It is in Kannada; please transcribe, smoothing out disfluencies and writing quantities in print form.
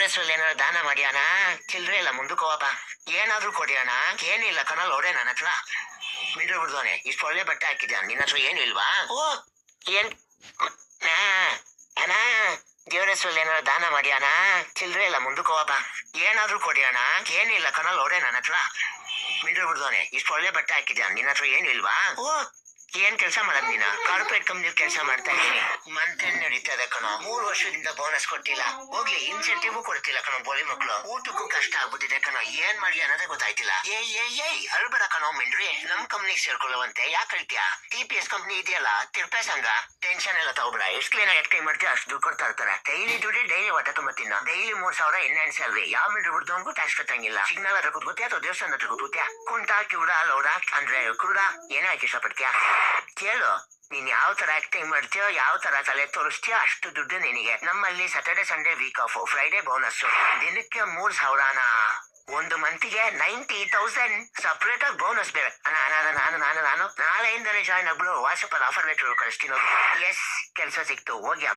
ಹೆಸರಲ್ಲಿ ಏನಾದ್ರು ದಾನ ಮಾಡ್ಯಾನ? ಚಿಲ್ರೆ ಇಲ್ಲ, ಮುಂದಕ್ಕೆ ಹೋಗಪ್ಪ. ಏನಾದ್ರೂ ಕೊಡಿಯೋಣ. ಏನಿಲ್ಲ ಕಣಲ್ ಹೊಡೆ ನನ್ನ ಹತ್ರ. ಮಿಡ್ರು ಬಿಡ್ದೋನೆ, ಇಷ್ಟು ಒಳ್ಳೆ ಬಟ್ಟೆ ಹಾಕಿದ್ಯಾ, ನಿನ್ನ ಹತ್ರ ಏನಿಲ್ವಾ? ಓ ಏನ್ ಅಣ್ಣ, ದೇವ್ರ ಹೆಸರಲ್ಲಿ ಏನಾದ್ರು ದಾನ ಮಾಡ್ಯಾನ? ಚಿಲ್ರೆ ಇಲ್ಲ, ಮುಂದಕ್ಕೆ ಹೋಗಪ್ಪ. ಏನಾದ್ರೂ ಕೊಡಿಯೋಣ. ಏನಿಲ್ಲ ಕಣಲ್ ಹೊಡೆ ನನ್ನ ಹತ್ರ. ಮಿಡ್ರು ಬಿಡ್ದೋನೆ, ಇಷ್ಟು ಒಳ್ಳೆ ಬಟ್ಟೆ ಹಾಕಿದ್ಯಾ, ನಿನ್ನ ಹತ್ರ ಏನಿಲ್ವಾ? ಓ ಏನ್ ಕೆಲಸ ಮಾಡೋದ್ ನೀನ? ಕಾರ್ಪೊರೇಟ್ ಕಂಪ್ನಿ ಕೆಲಸ ಮಾಡ್ತಾ ಇದ್ದೀನಿ. ಮಂತ್ ಎಂಡ್ ನಡೀತದೆ ಕಣೋ. 3 ವರ್ಷದಿಂದ ಬೋನಸ್ ಕೊಟ್ಟಿಲ್ಲ. ಹೋಗ್ಲಿ, ಇನ್ಸೆಂಟಿವ್ ಕೊಡ್ತಿಲ್ಲ ಕಣೋ. ಬೋಳಿ ಮಕ್ಳು ಊಟಕ್ಕೂ ಕಷ್ಟ ಆಗ್ಬಿಟ್ಟಿದೆ ಕಣೋ. ಏನ್ ಮಾಡ್ಲಿ ಅನ್ನೋದೇ ಗೊತ್ತಾಯ್ತಿಲ್ಲ. ಏಯ್ ಅಳ್ಬೇಡ ಕಣೋ ಮಿಂಡ್ರಿ. ನಮ್ ಕಂಪ್ನಿಗೆ ಸೇರ್ಕೊಳ್ಳುವಂತೆ ಯಾಕೆ ಹೇಳ್ತೀಯಾ? TPS ಕಂಪ್ನಿ ಇದೆಯಲ್ಲ, ತಿರ್ಪೆ ಸಂಘ. ಟೆನ್ಷನ್ ಎಲ್ಲ ತಗೋಬೇಡ. ಎಷ್ಟು ಕ್ಲೀನ್ ಆಗಿ ಆಕ್ಟಿಂಗ್ ಮಾಡ್ತೀಯ ಅಷ್ಟು ದುಡ್ಡು ಕೊಡ್ತಾ ಇರ್ತಾರೆ. ಡೈಲಿ ದುಡ್ಡು, ಡೈಲಿ ಹೊಟ್ಟೆ ತುಂಬ ತಿನ್ನ. Daily 3,000 in hand salary. ಯಾವ ಮಿಂಡ್ರಿ ಬಿಡ್ದವನ್ಗೂ ಟ್ಯಾಕ್ಸ್ ಕಟ್ಟಂಗಿಲ್ಲ. ಸಿಗ್ನಲ್ ಹತ್ರ ಕೂತ್ಕೋತಿಯಾ ಅಥವಾ ದೇವಸ್ಥಾನ ಹತ್ರ ಕೂತ್ಕೋತಿಯಾ? ಕುಂಟ ಕಿವುಡ ಲೌಡ ಅಂದ್ರೆ ಕುರುಡ ಏನೇ ಆಯ್ಕೆ ಇಷ್ಟಪಡ್ತೀಯಾ? ಕೇಳು, ನೀನ್ ಯಾವ ತರ ಆಕ್ಟಿಂಗ್ ಮಾಡ್ತೀಯೋ, ಯಾವ ತರ ತಲೆ ತೋರಿಸ್ತೀಯೋ ಅಷ್ಟು ದುಡ್ಡು ನಿನಗೆ. ನಮ್ಮಲ್ಲಿ Saturday Sunday week off, Friday bonus. ದಿನಕ್ಕೆ 3,000ನ. ಒಂದು ಮಂತಿಗೆ 90,000 ಸಪ್ರೇಟ್ ಆಗಿ ಬೋನಸ್ ಬೇರೆ. ನಾನು ನಾಳೆಯಿಂದಲೇ ಜಾಯ್ನ್ ಆಗ್ಬಿಡು. ವಾಟ್ಸಪ್ ಆಫರ್ ಲೆಟರ್ ಕಳಿಸ್ತೀನಿ. ಎಸ್, ಕೆಲಸ ಸಿಕ್ತು, ಹೋಗಿ.